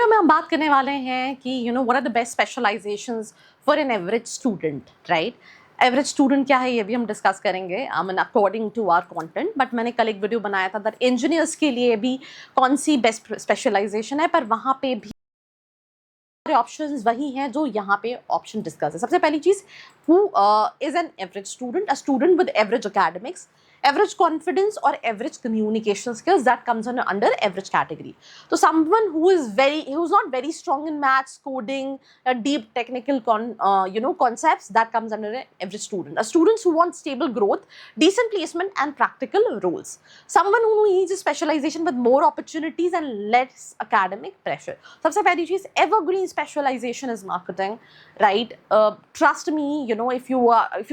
Video में हम बात करने वाले हैं कि what are the best specialisations for an average student, right. Average student क्या है ये भी हम डिस्कस करेंगे I mean according to our content. But मैंने कल एक वीडियो बनाया था दैट इंजीनियर्स के लिए भी कौन सी बेस्ट स्पेशलाइजेशन है, पर वहाँ पे भी ऑप्शंस वही हैं जो यहाँ पे ऑप्शन डिस्कस है। सबसे पहली चीज, who is an average student? A student with average academics, average confidence और average communication skills that comes under average category. तो someone who is not very strong in maths, coding, deep technical concepts, that comes under an average student. A students who want stable growth, decent placement and practical roles. Someone who needs a specialization with more opportunities and less academic pressure. सबसे पहली चीज, evergreen specialization is marketing, right? Trust me, if you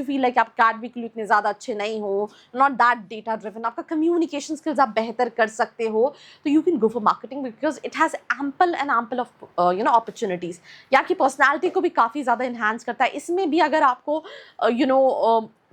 feel like आप academically इतने ज़्यादा अच्छे नहीं हो, not that data driven, आपका communication skills आप बेहतर कर सकते हो, तो you can go for marketing because it has ample of opportunities. या कि पर्सनालिटी को भी काफ़ी ज़्यादा इन्हांस करता है। इसमें भी अगर आपको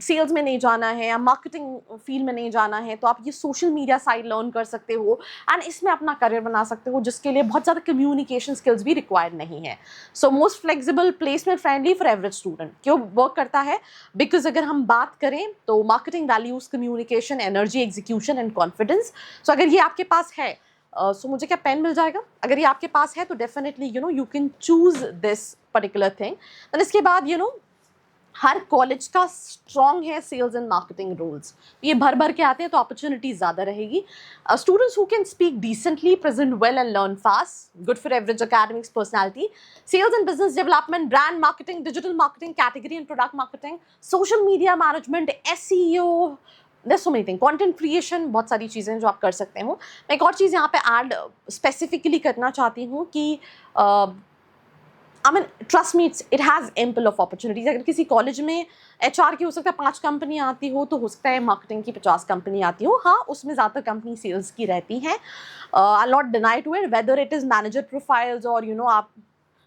सेल्स में नहीं जाना है या मार्केटिंग फील्ड में नहीं जाना है, तो आप ये सोशल मीडिया साइड लर्न कर सकते हो एंड इसमें अपना करियर बना सकते हो, जिसके लिए बहुत ज़्यादा कम्युनिकेशन स्किल्स भी रिक्वायर्ड नहीं है। So most flexible, placement friendly for average student. क्यों वर्क करता है? बिकॉज अगर हम बात करें तो marketing values, communication, energy, execution and confidence. So अगर ये आपके पास है, सो मुझे क्या पेन मिल जाएगा? अगर ये आपके पास है तो definitely you can choose this particular thing. Then इसके बाद हर कॉलेज का स्ट्रॉन्ग है सेल्स एंड मार्केटिंग रोल्स, ये भर भर के आते हैं तो अपॉर्चुनिटी ज़्यादा रहेगी। Students who can speak decently, present well and learn fast, good for average academics personality. Sales and business development, brand marketing, digital marketing, category and product marketing, social media management, SEO, there's so many things, content creation, बहुत सारी चीज़ें जो आप कर सकते हो। मैं एक और चीज़ यहाँ पे ऐड स्पेसिफिकली करना चाहती हूँ कि I mean trust me, it has ample of opportunities. अगर किसी कॉलेज में HR की हो सकता है 5 कंपनी आती हो, तो हो सकता है मार्केटिंग की 50 कंपनी आती हो। हाँ, उसमें ज़्यादातर कंपनी सेल्स की रहती हैं। I not deny to it whether it is manager profiles और आप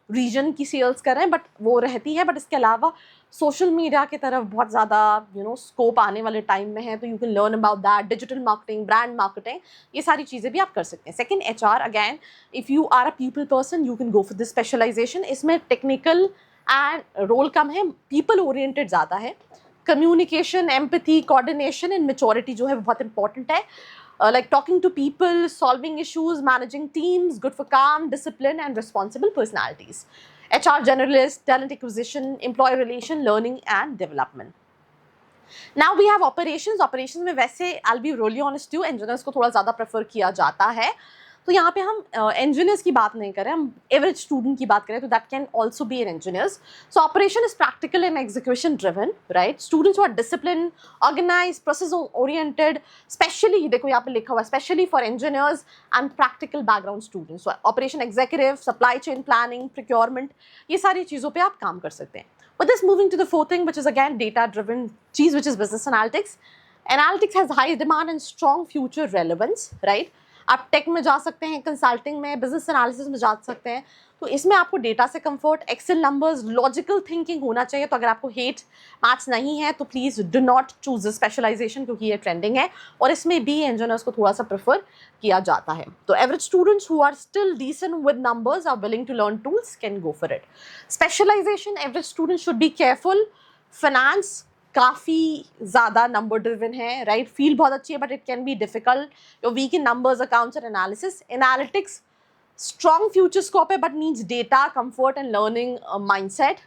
रीजन की सेल्स कर रहे हैं, बट वो रहती है। बट इसके अलावा सोशल मीडिया की तरफ बहुत ज़्यादा स्कोप आने वाले टाइम में है, तो you can learn about that, digital marketing, brand marketing, ये सारी चीज़ें भी आप कर सकते हैं। Second, HR again, if you are a people person you can go for this specialisation. इसमें टेक्निकल एंड रोल कम है, पीपल ओरिएंटेड ज़्यादा है। Communication, empathy, coordination and maturity जो है वो बहुत इंपॉर्टेंट है। Like talking to people, solving issues, managing teams, good for calm, discipline and responsible personalities. HR generalist, talent acquisition, employee relation, learning and development. Now we have operations. Operations में वैसे I'll be really honest too, engineers को थोड़ा ज़्यादा prefer किया जाता है। तो यहाँ पे हम इंजीनियर्स की बात नहीं करें, हम एवरेज स्टूडेंट की बात करें, तो that can also be an engineers. So operation is practical and execution driven, right. Students are discipline, organise, process oriented, specially देखो यहाँ पे लिखा हुआ है specially for engineers and practical background students. Operation executive, supply chain planning, procurement, ये सारी चीज़ों पर आप काम कर सकते हैं। But this moving to the fourth thing, which is again data-driven cheese, which is business analytics. Analytics has high demand and strong future relevance, right? आप टेक में जा सकते हैं, कंसल्टिंग में, बिजनेस एनालिसिस में जा सकते हैं। तो इसमें आपको डेटा से comfort, Excel numbers, logical thinking होना चाहिए। तो अगर आपको हेट मैथ्स नहीं है तो please do not choose specialisation, क्योंकि ये ट्रेंडिंग है और इसमें भी इंजीनियर्स को थोड़ा सा प्रेफर किया जाता है। तो average students who are still decent with numbers, are willing to learn tools, can go for it. Specialization, average students should be careful. Finance काफ़ी ज़्यादा नंबर ड्रिवन है, राइट। फील्ड बहुत अच्छी है but it can be difficult, you're weak in numbers, accounts and analysis. Analytics strong future scope है but needs data, comfort and learning mindset.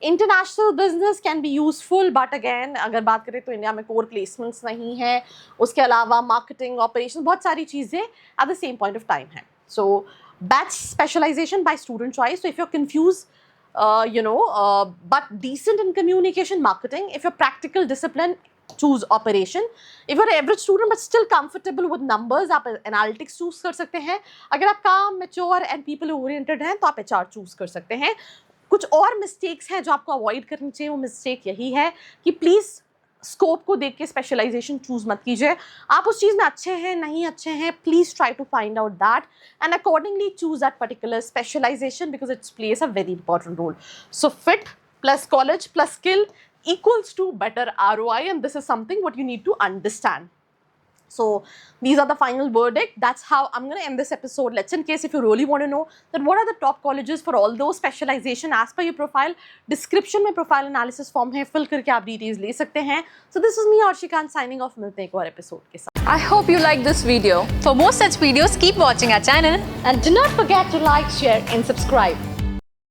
International business can be useful but again अगर बात करें तो India में core placements नहीं है। उसके अलावा मार्केटिंग, ऑपरेशन, बहुत सारी चीज़ें at the same point of time है। So batch specialization by student choice. So if you're confused, but decent in communication, marketing, if you're practical, discipline, choose operation. If you're an average student but still comfortable with numbers, आप analytics choose कर सकते हैं। अगर आप calm, mature and people oriented हैं तो आप HR choose कर सकते हैं। कुछ और मिस्टेक्स हैं जो आपको अवॉइड करनी चाहिए, वो मिस्टेक यही है कि प्लीज़ स्कोप को देख के स्पेशलाइजेशन चूज मत कीजिए। आप उस चीज़ में अच्छे हैं, नहीं अच्छे हैं, please try to find out that and accordingly choose that particular specialisation because it's place a very important role. So fit plus college plus skill equals to better ROI, and this is something what you need to understand. So these are the final verdict. That's how I'm going to end this episode. Let's in case if you really want to know that what are the top colleges for all those specialization as per your profile, description में profile analysis form है, fill करके आप details ले सकते हैं. So this is me Arshika signing off. मिलते हैं एक और episode के साथ. I hope you like this video. For more such videos, keep watching our channel. And do not forget to like, share and subscribe.